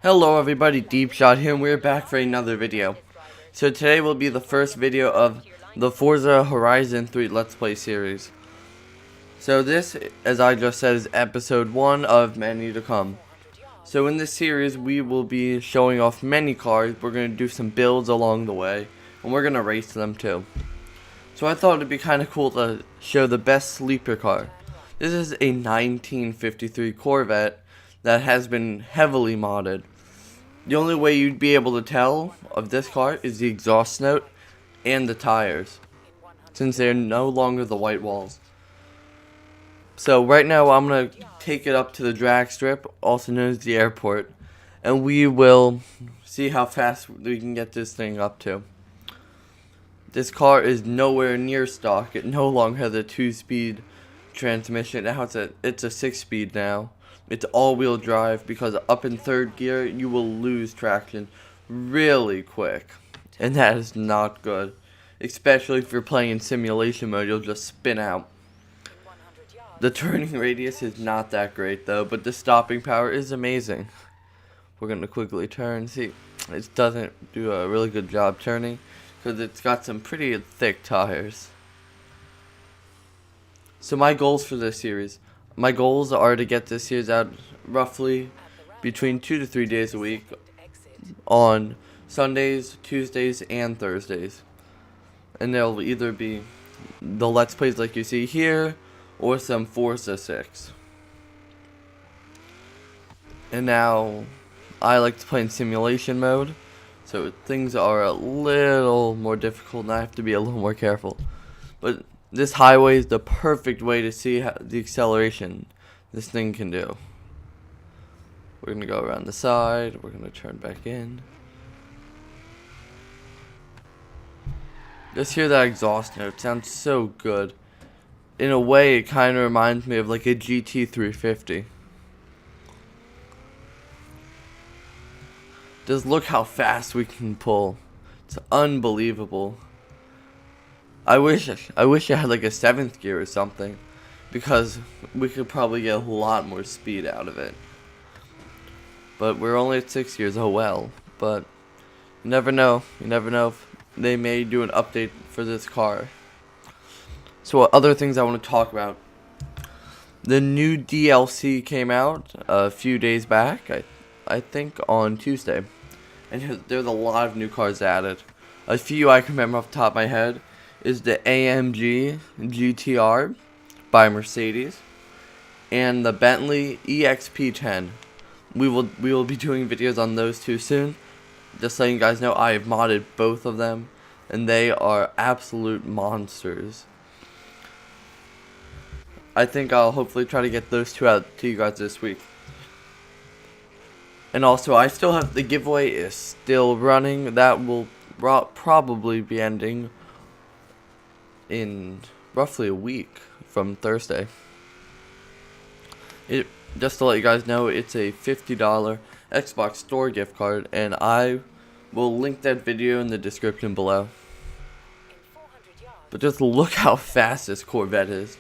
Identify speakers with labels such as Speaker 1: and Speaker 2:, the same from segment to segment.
Speaker 1: Hello everybody, Deebshot here, and we're back for another video. So today will be the first video of the Forza Horizon 3 Let's Play series. So this, as I just said, is episode 1 of many to come. So in this series we will be showing off many cars, we're going to do some builds along the way, and we're going to race them too. So I thought it'd be kind of cool to show the best sleeper car. This is a 1953 Corvette that has been heavily modded. The only way you'd be able to tell of this car is the exhaust note and the tires, since they're no longer the white walls. So right now I'm going to take it up to the drag strip, also known as the airport, and we will see how fast we can get this thing up to. This car is nowhere near stock. It no longer has a 2-speed transmission. Now it's a 6-speed now. It's all-wheel drive because up in 3rd gear you will lose traction really quick, and that is not good. Especially if you're playing in simulation mode, you'll just spin out. The turning radius is not that great though, but the stopping power is amazing. We're gonna quickly turn. See, it doesn't do a really good job turning because it's got some pretty thick tires. So my goals for this series. My goals are to get this series out roughly between 2 to 3 days a week on Sundays, Tuesdays, and Thursdays. And they'll either be the Let's Plays like you see here, or some Forza 6. And now, I like to play in simulation mode, so things are a little more difficult and I have to be a little more careful. But this highway is the perfect way to see how the acceleration this thing can do. We're going to go around the side, we're going to turn back in. Just hear that exhaust note, it sounds so good. In a way, it kind of reminds me of like a GT350. Just look how fast we can pull. It's unbelievable. I wish I had like a 7th gear or something, because we could probably get a lot more speed out of it. But we're only at 6 gears, oh well. But you never know. You never know if they may do an update for this car. So what other things I want to talk about. The new DLC came out a few days back, I think on Tuesday. And there's a lot of new cars added. A few I can remember off the top of my head is the AMG GTR by Mercedes and the Bentley EXP10. We will be doing videos on those two soon. Just letting you guys know, I have modded both of them and they are absolute monsters. I think I'll hopefully try to get those two out to you guys this week. And also, I still have the giveaway is still running. That will probably be ending in roughly a week from Thursday. Just to let you guys know, it's a $50 Xbox Store gift card, and I will link that video in the description below. But just look how fast this Corvette is.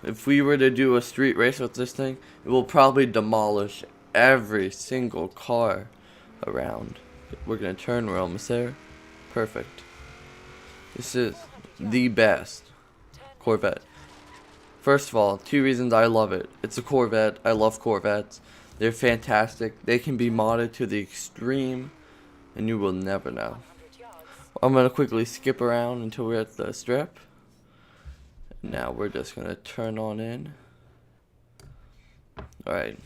Speaker 1: If we were to do a street race with this thing, it will probably demolish every single car around. We're gonna turn, we're almost there. Perfect. This is the best Corvette. First of all, 2 reasons I love it. It's a Corvette. I love Corvettes. They're fantastic. They can be modded to the extreme, and you will never know. I'm gonna quickly skip around until we're at the strip. Now we're just gonna turn on in. Alright,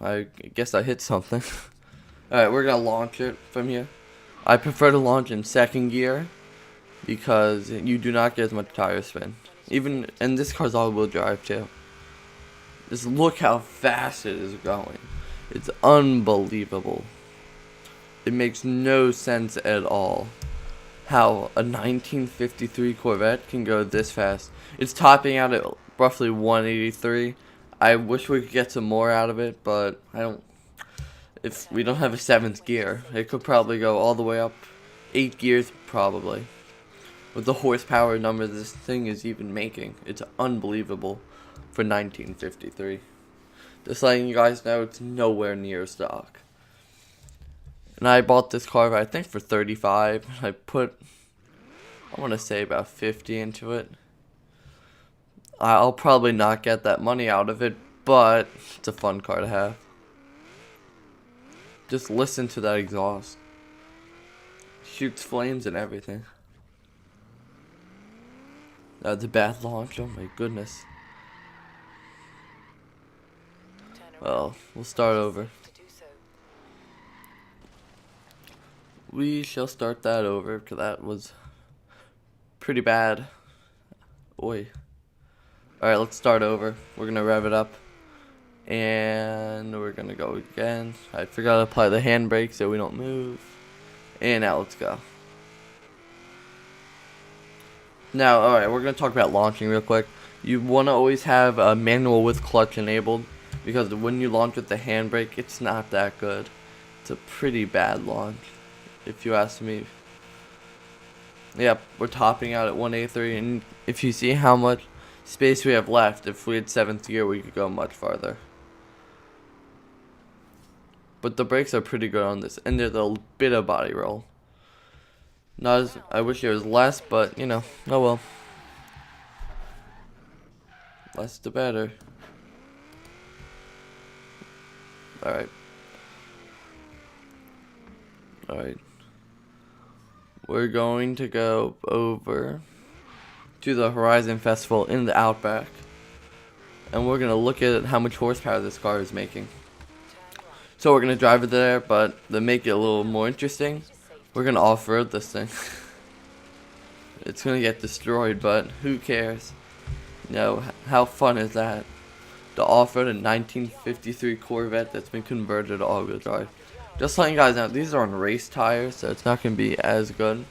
Speaker 1: I guess I hit something. Alright, we're gonna launch it from here. I prefer to launch in 2nd gear because you do not get as much tire spin. And this car's all-wheel drive too. Just look how fast it is going. It's unbelievable. It makes no sense at all how a 1953 Corvette can go this fast. It's topping out at roughly 183. I wish we could get some more out of it, but if we don't have a 7th gear, it could probably go all the way up 8 gears probably. With the horsepower number this thing is even making, it's unbelievable for 1953. Just letting you guys know, it's nowhere near stock. And I bought this car, I think, for $35. I put, I want to say, about $50 into it. I'll probably not get that money out of it, but it's a fun car to have. Just listen to that exhaust. Shoots flames and everything. That's a bad launch, oh my goodness. Well, we'll start over. We shall start that over, because that was pretty bad. Oi. Alright, let's start over. We're going to rev it up. And we're going to go again. I forgot to apply the handbrake so we don't move. And now let's go. Now, alright, we're going to talk about launching real quick. You want to always have a manual with clutch enabled, because when you launch with the handbrake, it's not that good. It's a pretty bad launch, if you ask me. Yep, we're topping out at 183, and if you see how much space we have left, if we had 7th gear, we could go much farther. But the brakes are pretty good on this, and there's a bit of body roll. Not as, I wish there was less, but you know, oh well. Less the better. Alright. Alright. We're going to go over to the Horizon Festival in the Outback. And we're going to look at how much horsepower this car is making. So we're going to drive it there, but to make it a little more interesting, we're going to off-road this thing. It's going to get destroyed, but who cares? You know, how fun is that? To off-road a 1953 Corvette that's been converted to all-wheel drive. Just letting you guys know, these are on race tires, so it's not going to be as good.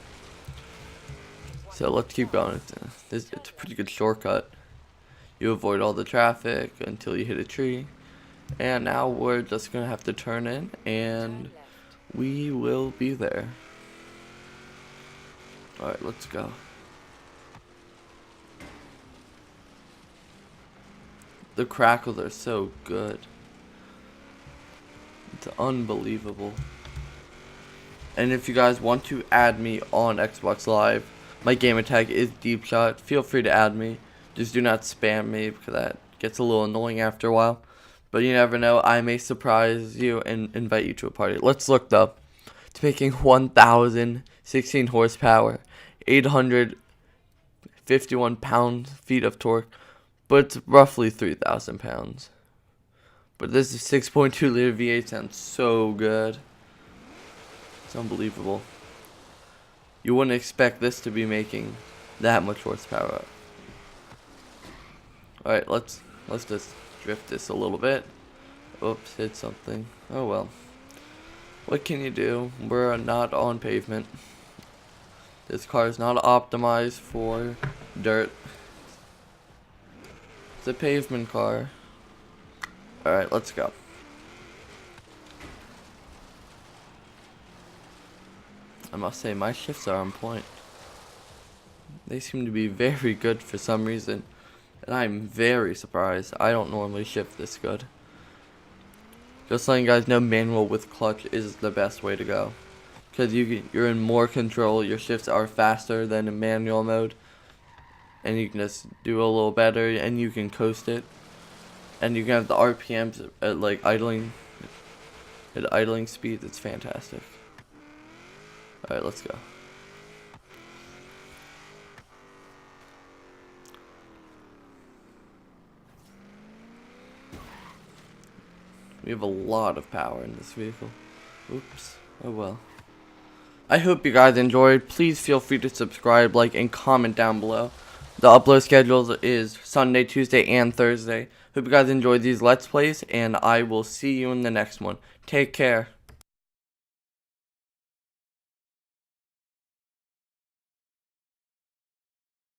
Speaker 1: So let's keep going. It's a pretty good shortcut. You avoid all the traffic until you hit a tree. And now we're just going to have to turn in, and we will be there. Alright, let's go. The crackles are so good. It's unbelievable. And if you guys want to add me on Xbox Live, my gamer tag is Deebshot. Feel free to add me. Just do not spam me, because that gets a little annoying after a while. But you never know, I may surprise you and invite you to a party. Let's look up. It's making 1,016 horsepower, 851 pound-feet of torque, but it's roughly 3,000 pounds. But this is 6.2 liter V8 sounds so good. It's unbelievable. You wouldn't expect this to be making that much horsepower. Alright, let's just drift this a little bit. Oops, hit something. Oh well. What can you do? We're not on pavement. This car is not optimized for dirt. It's a pavement car. Alright, let's go. I must say, my shifts are on point. They seem to be very good for some reason. And I'm very surprised. I don't normally shift this good. Just letting you guys know, manual with clutch is the best way to go. Because you're in more control. Your shifts are faster than in manual mode. And you can just do a little better, and you can coast it. And you can have the RPMs at like idling speed. It's fantastic. Alright, let's go. We have a lot of power in this vehicle. Oops. Oh well. I hope you guys enjoyed. Please feel free to subscribe, like, and comment down below. The upload schedule is Sunday, Tuesday, and Thursday. Hope you guys enjoyed these Let's Plays, and I will see you in the next one. Take care.